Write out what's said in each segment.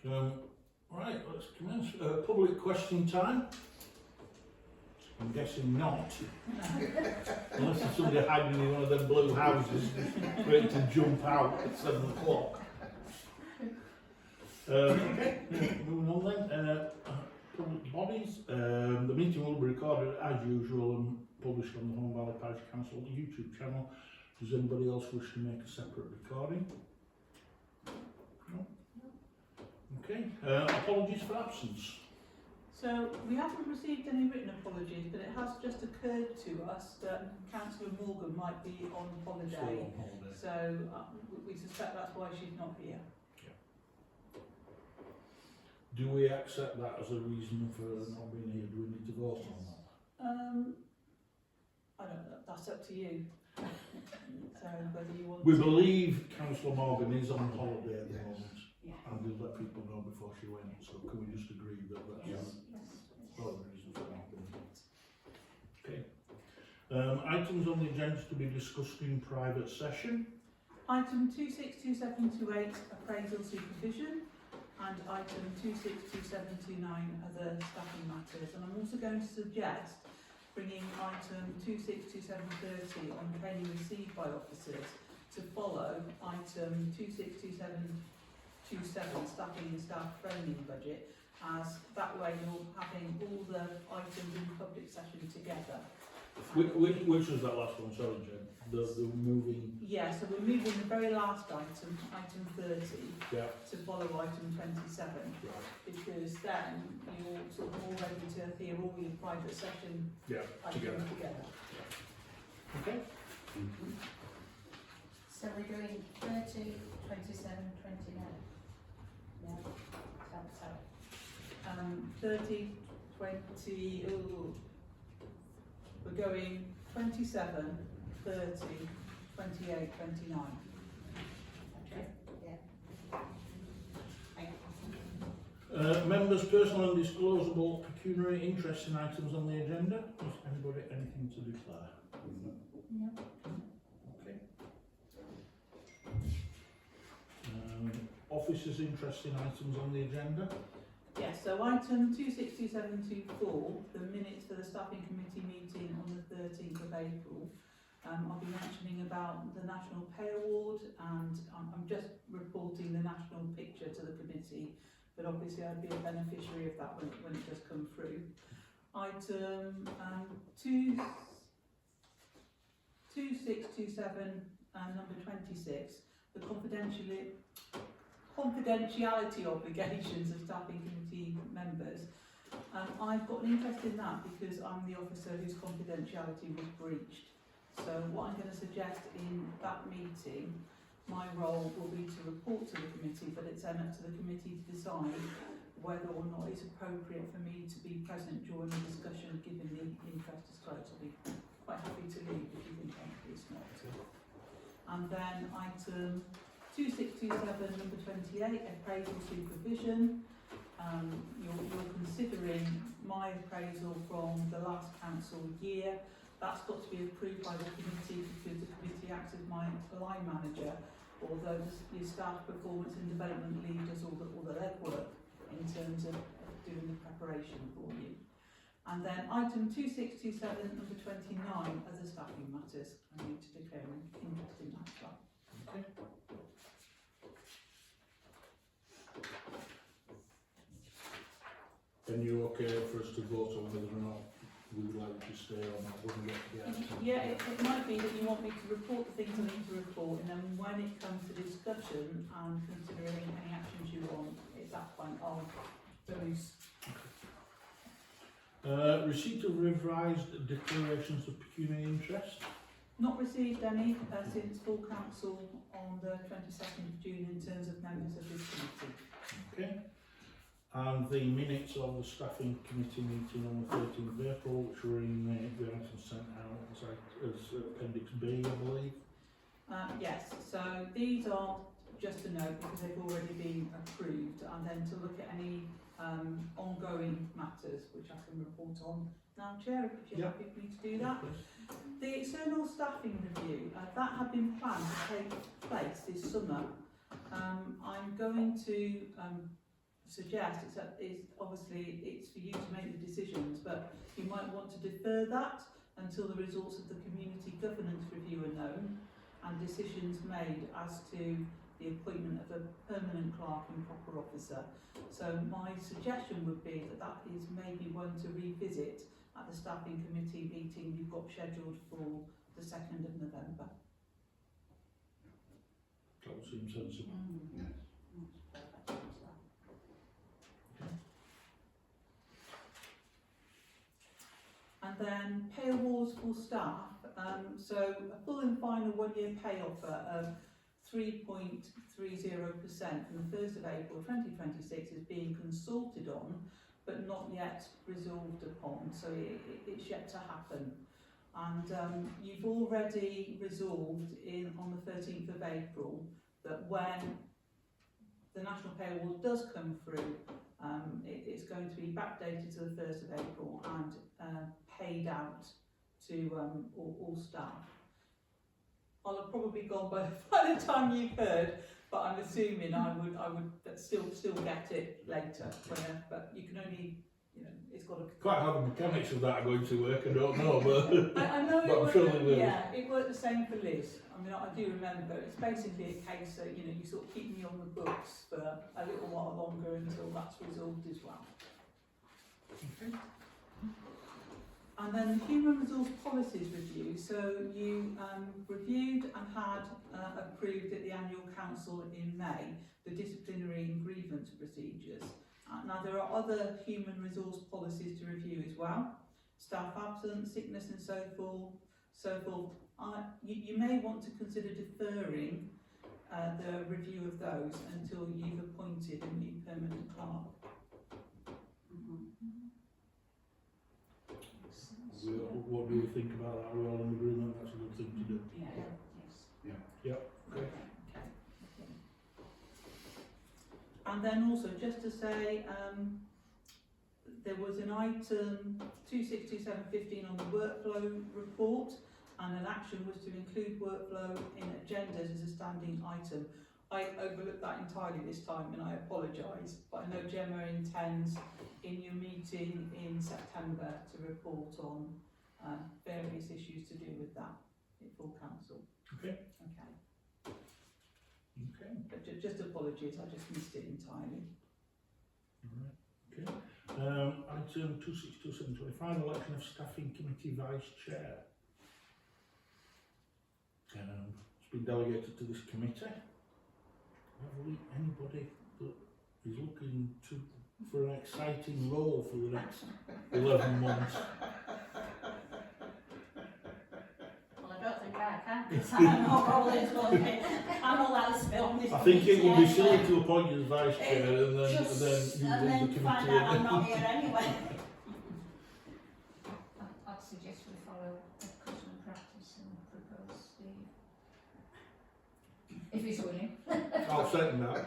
Right, let's commence. Public question time. I'm guessing not. Unless there's somebody hiding in one of them blue houses ready to jump out at 7 o'clock. Okay, moving on then. Public bodies. The meeting will be recorded as usual and published on the Horn Valley Parish Council YouTube channel. Does anybody else wish to make a separate recording? No? Okay, apologies for absence. So we haven't received any written apologies, but it has just occurred to us that Councillor Morgan might be on Still holiday. on holiday. So we suspect that's why she's not here. Do we accept that as a reason for not being here? Do we need to vote on that? I don't know, that's up to you. So whether you want We to... believe Councillor Morgan is on holiday at the Yes. moment, Yeah. and we'll let people know before she went. So can we just agree that that's Yes. one of the reasons for not being here? Okay. Items on the agenda to be discussed in private session. Item 262728, appraisal supervision, and item 262729, other staffing matters. And I'm also going to suggest bringing item 262730 on training received by officers to follow item 262727, staffing and staff training budget, as that way you're having all the items in public session together. Which was that last one? Sorry, Jen. The moving. Yeah, so we're moving the very last item, item 30, Yeah. to follow item 27, Right. because then you're sort of all ready to hear all your private session Yeah. items together. Okay. So we're doing 30, 27, 29. Yeah, so. 30, 20, ooh, we're going 27, 30, 28, 29. Okay. Members' personal and disclosable pecuniary interest in items on the agenda. Does anybody anything to declare? No. Okay. Officers' interest in items on the agenda. Yes, so item 262724, the minutes for the staffing committee meeting on the 13th of April. I'll be mentioning about the National Pay Award, and I'm just reporting the national picture to the committee, but obviously I'd be a beneficiary of that when it does come through. Item 2627 number 26, the confidentiality obligations of staffing committee members. I've got an interest in that because I'm the officer whose confidentiality was breached. So what I'm going to suggest in that meeting, my role will be to report to the committee, but it's then up to the committee to decide whether or not it's appropriate for me to be present during the discussion given the interest disclosed. I'll be quite happy to leave if you think it's not. And then item 2627 number 28, appraisal supervision. You're considering my appraisal from the last council year. That's got to be approved by the committee because the committee acts as my line manager, although the staff performance and development lead does all the legwork in terms of doing the preparation for you. And then item 2627 number 29, other staffing matters. I need to declare an interest in that as well. Okay. And you're okay for us to vote on whether or not we would like to stay or not when we get to the action? Yeah, it might be that you want me to report the things I need to report, and then when it comes to discussion and considering any actions you want, at that point I'll those. Receipt of revised declarations of pecuniary interest. Not received any since full council on the 22nd of June in terms of members of this committee. Okay. And the minutes of the staffing committee meeting on the 13th of April, which were in the items sent out as Appendix B, I believe. Yes, so these are just a note because they've already been approved, and then to look at any ongoing matters which I can report on now, Chair, if you're happy for me to do that. The external staffing review, that had been planned to take place this summer. I'm going to suggest is obviously it's for you to make the decisions, but you might want to defer that until the results of the community governance review are known and decisions made as to the appointment of a permanent clerk and proper officer. So my suggestion would be that that is maybe one to revisit at the staffing committee meeting you've got scheduled for the 2nd of November. That would seem sensible. Yes. That's perfect. And then pay awards for staff. So a full and final 1-year pay offer of 3.30% from the 1st of April 2026 is being consulted on, but not yet resolved upon. So it's yet to happen. And you've already resolved on the 13th of April that when the National Pay Award does come through, it's going to be backdated to the 1st of April and paid out to all staff. I'll have probably gone by the time you've heard, but I'm assuming I would still get it later. But you can only, it's got to. Quite how the mechanics of that are going to work, I don't know, but I know but I'm sure they will. Yeah, it worked the same for Liz. I mean, I do remember. It's basically a case that you sort of keep me on the books for a little while longer until that's resolved as well. Okay. And then the Human Resource Policies Review. So you reviewed and had approved at the Annual Council in May the disciplinary and grievance procedures. Now there are other human resource policies to review as well. Staff absence, sickness and so forth. You may want to consider deferring the review of those until you've appointed a new permanent clerk. What do you think about that? We're all in agreement that's a good thing to do. Yeah. Yes. Okay. And then also just to say, there was an item 262715 on the workflow report, and an action was to include workflow in agendas as a standing item. I overlooked that entirely this time and I apologise, but I know Gemma intends in your meeting in September to report on various issues to do with that in full council. Okay. Okay. Okay. But just apologies, I just missed it entirely. Alright. Okay. Item 262725, election of staffing committee vice chair. It's been delegated to this committee. Have we anybody that is looking for an exciting role for the next 11 months? Well, I don't think I can, because I'm not probably going to be. I'm not allowed to film this. I think it would be meeting, silly to appoint you as vice chair and then Just- you and run then the find committee. out I'm not here anyway. I'd suggest we follow the custom and practice and propose Steve. If he's willing. I'll second that.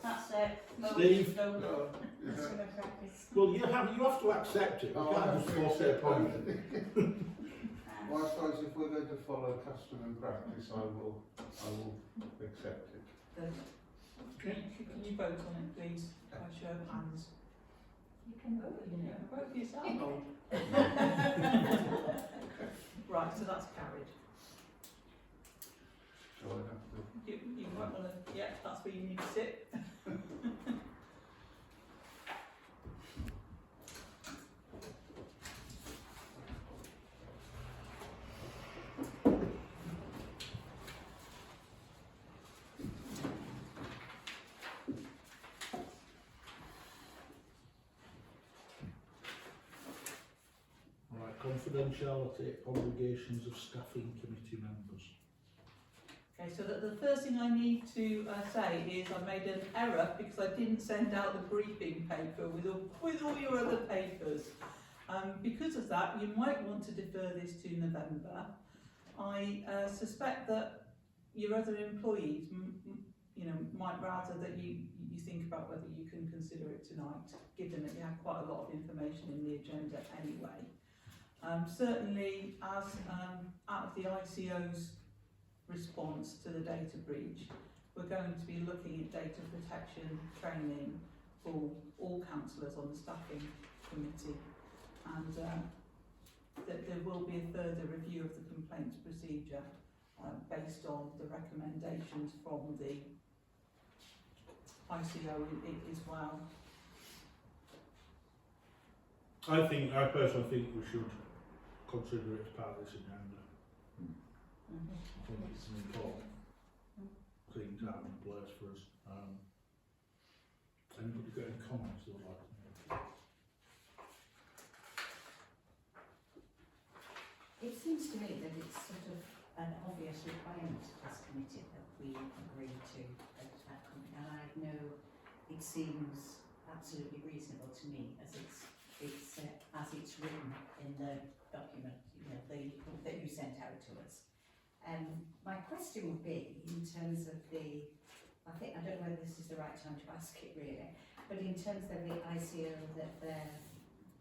That's it. No, Steve? No, No, custom and practice. Well, you have to accept it. You can't just force it upon you. Well, I suppose if we're going to follow custom and practice, I will accept it. Can you vote on it, please? By show of hands. You can vote, you know. Vote for yourself. Oh, Right, so that's carried. shall I have to? You might want to, yeah, that's where you need to sit. Right, confidentiality, obligations of staffing committee members. Okay, so the first thing I need to say is I made an error because I didn't send out the briefing paper with all your other papers. Because of that, you might want to defer this to November. I suspect that your other employees, might rather that you think about whether you can consider it tonight, given that you have quite a lot of information in the agenda anyway. Certainly, as out of the ICO's response to the data breach, we're going to be looking at data protection training for all councillors on the staffing committee, and that there will be a further review of the complaints procedure based on the recommendations from the ICO as well. I personally think we should consider it as part of this agenda. I think it's an important thing to have in place for us. Anybody got any comments they'd like to make? It seems to me that it's sort of an obvious requirement of this committee that we agree to that company, and I know it seems absolutely reasonable to me as it's written in the document, you know, that you sent out to us. My question would be, in terms of I don't know whether this is the right time to ask it really, but in terms of the ICO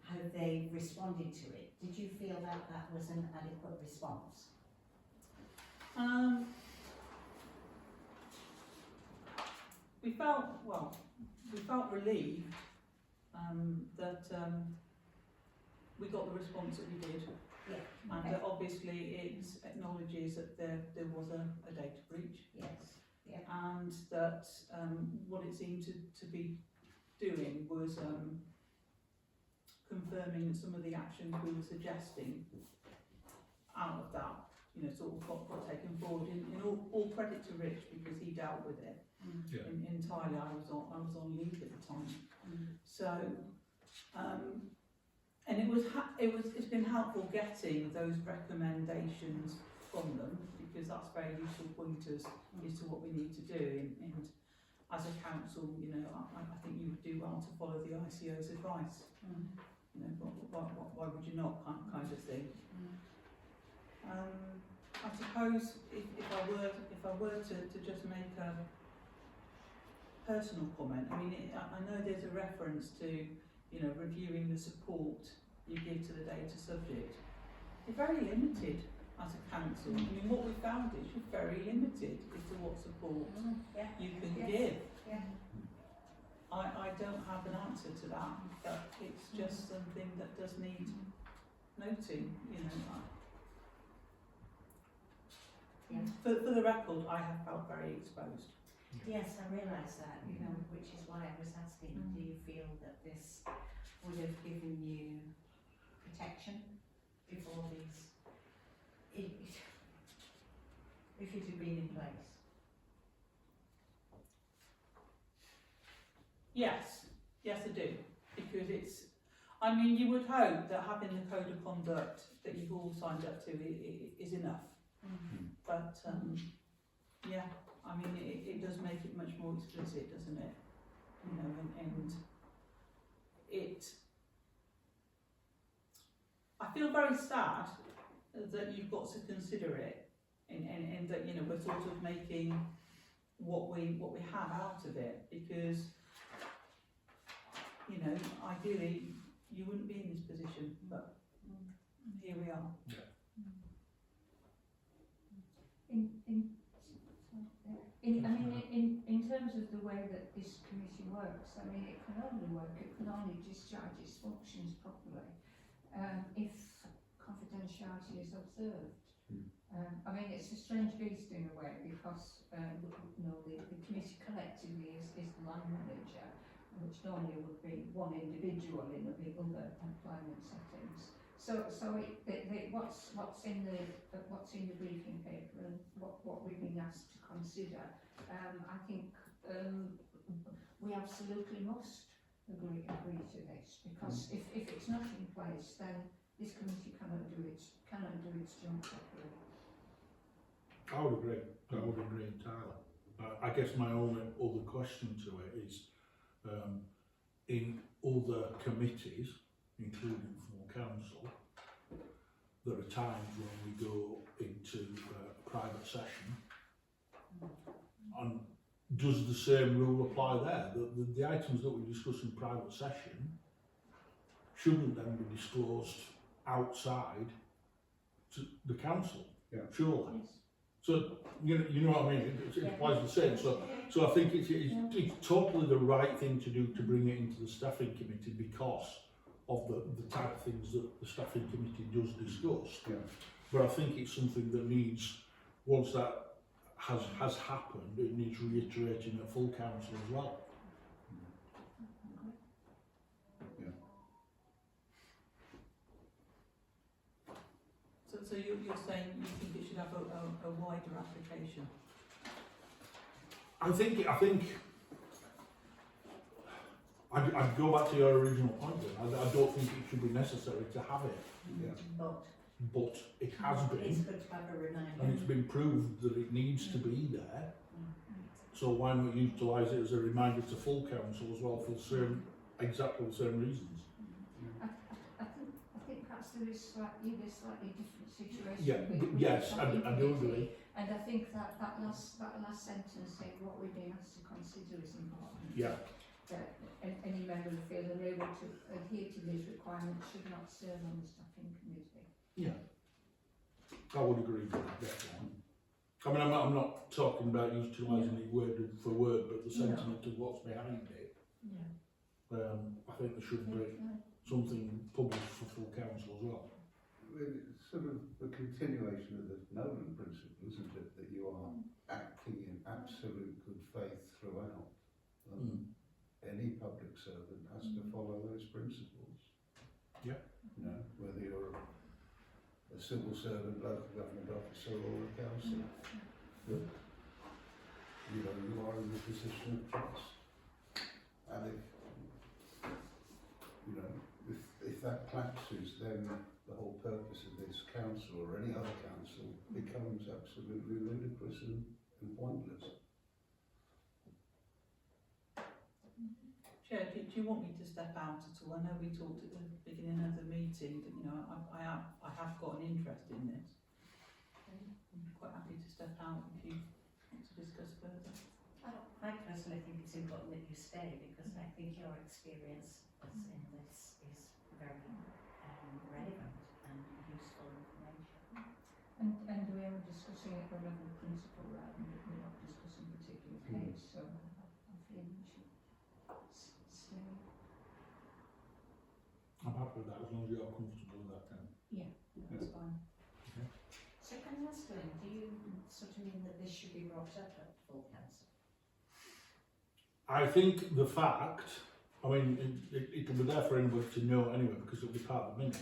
how they responded to it, did you feel that that was an adequate response? We felt relieved that we got the response that we did. Yeah. And Okay. that obviously it acknowledges that there was a data breach, Yes. Yeah. and that what it seemed to be doing was confirming some of the actions we were suggesting out of that, you know, sort of got taken forward. In all credit to Rich, because he dealt with it Yeah. entirely. I was on leave at the time. So, and it's been helpful getting those recommendations from them, because that's very useful pointers as to what we need to do. And as a council, you know, I think you would do well to follow the ICO's advice. You know, why would you not, kind of thing. I suppose if I were to just make a personal comment, I mean, I know there's a reference to, you know, reviewing the support you give to the data subject. You're very limited as a council. I mean, what we found is you're very limited as to what support Yeah. you can Yes. give. Yeah. I don't have an answer to that, but it's just something that does need noting, you know. Yeah. For the record, I have felt very exposed. Yes, I realise that, you know, which is why I was asking, do you feel that this would have given you protection before these, if it had been in place? Yes, I do, because I mean, you would hope that having the code of conduct that you've all signed up to is enough, but yeah, I mean, it does make it much more explicit, doesn't it? You know, and I feel very sad that you've got to consider it, and that, you know, we're sort of making what we have out of it, because, you know, ideally you wouldn't be in this position, but here we are. In terms of the way that this committee works, I mean, it can only discharge its functions properly if confidentiality is observed. I mean, it's a strange beast in a way, because you know, the committee collectively is the land manager, which normally would be one individual in the other employment settings. So what's in the briefing paper and what we've been asked to consider, I think we absolutely must agree to this, because if it's not in place, then this committee cannot do its job properly. I would agree entirely. I guess my only other question to it is, in other committees, including full council, there are times when we go into a private session, and does the same rule apply there? The items that we discuss in private session shouldn't then be disclosed outside to the council, Yeah. surely. Yes. So, you know what I mean, it applies the same, so I think it's totally the right thing to do to bring it into the staffing committee because of the type of things that the staffing committee does discuss. Yeah. But I think it's something that needs, once that has happened, it needs reiterating at full council as well. So you're saying you think it should have a wider application? I think I'd go back to your original point then. I don't think it should be necessary to have it, Yeah. but it has It's been, good to have a reminder. and it's been proved that it needs to be there. So why not utilise it as a reminder to full council as well for exactly the same reasons? I think perhaps there is slightly different situation. Yeah, with yes, the I do committee. agree. And I think that last sentence saying what we're being asked to consider is important. Yeah, That any member who feels unable to adhere to these requirements should not serve on the staffing committee. yeah. I would agree with that, definitely. I mean, I'm not talking about utilising it word for word, but the sentiment of what's behind it. Yeah. I think there should be something published for full council as well. It's sort of a continuation of the Nolan principle, isn't it? That you are acting in absolute good faith throughout. Any public servant has to follow those principles. Yeah. You know, whether you're a civil servant, local government officer, or a councillor, that you know you are in the position of trust. And if that collapses, then the whole purpose of this council or any other council becomes absolutely ludicrous and pointless. Chair, do you want me to step out at all? I know we talked at the beginning of the meeting that, you know, I have got an interest in this. I'm quite happy to step out if you want to discuss further. I personally think it's important that you stay because I think your experience in this is very relevant and useful information. And we are discussing it on a level principle rather than we're not discussing a particular case, so I feel we should stay. I'm happy with that as long as you're comfortable with that then. That's fine. So can I ask Lynn, do you sort of mean that this should be brought up at full council? I think the fact, I mean, it'll be there for anybody to know anyway because it'll be part of the minutes.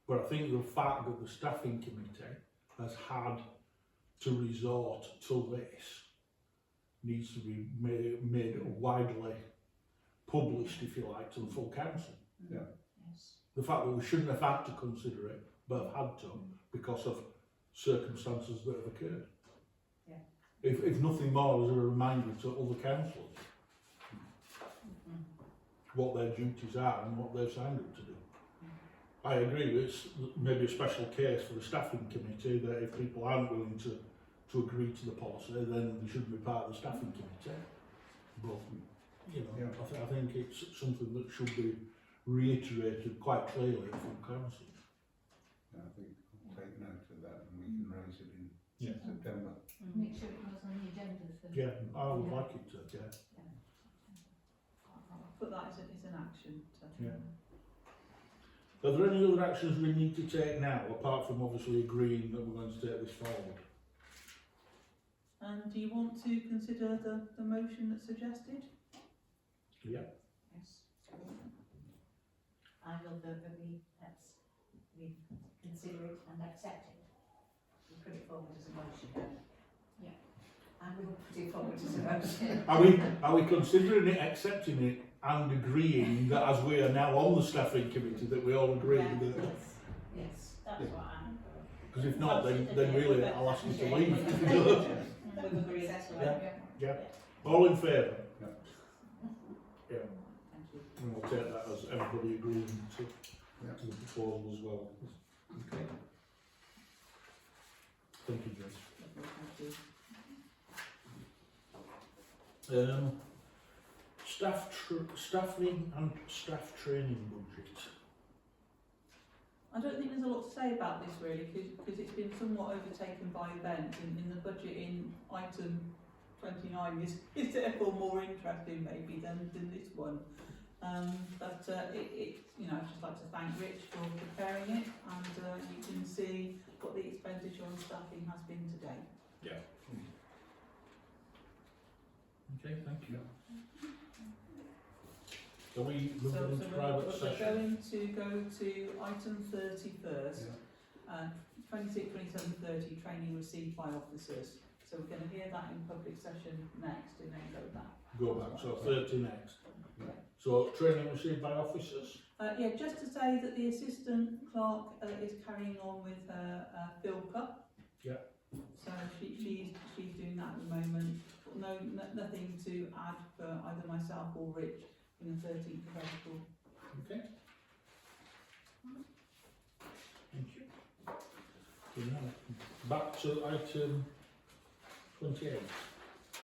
But I think the fact that the staffing committee has had to resort to this needs to be made widely published, if you like, to the full council. Yeah. Yes. The fact that we shouldn't have had to consider it, but have had to because of circumstances that have occurred. Yeah. If nothing more, as a reminder to other councillors what their duties are and what they've signed up to do. I agree, it's maybe a special case for the staffing committee that if people aren't willing to agree to the policy, then they shouldn't be part of the staffing committee. But, you know, Yeah. I think it's something that should be reiterated quite clearly at full council. I think I'll take note of that and we can raise it in Yeah. September. Make sure it goes on the agenda for. Yeah, I would like it to, yeah. I'll put that as an action. Yeah. Are there any other actions we need to take now, apart from obviously agreeing that we're going to take this forward? And do you want to consider the motion that's suggested? Yeah. Yes. I will vote that we consider it and accept it. We put it forward as a motion, don't we? Yeah. I will put it forward as a motion. Are we considering it, accepting it, and agreeing that as we are now on the staffing committee, that we all agree Yeah, with it? yes, yes. That's what I'm. Because if not, then really I'll ask you to leave. We've agreed. Yeah. Yeah. All in favour? Yeah. Yeah. Thank you. And we'll take that as everybody agreeing to Yeah. the proposal as well. Okay. Thank you, Jess. Lovely, thank you. Staffing and staff training budget. I don't think there's a lot to say about this really, because it's been somewhat overtaken by events, and in the budget in item 29 is therefore more interesting maybe than this one. But you know, I'd just like to thank Rich for preparing it, and you can see what the expenditure on staffing has been today. Okay, thank you. Are we So, moving into private we're session? going to go to item 30 first. 26, 27, 30, training received by officers. So we're going to hear that in public session next, and then go back. Go back, so 30 next. Yeah. So training received by officers? Yeah, just to say that the assistant clerk is carrying on with her FILPA. Yeah. So she's doing that at the moment. Nothing to add for either myself or Rich in the 13th of April. Okay. Thank you. So now, back to item 28.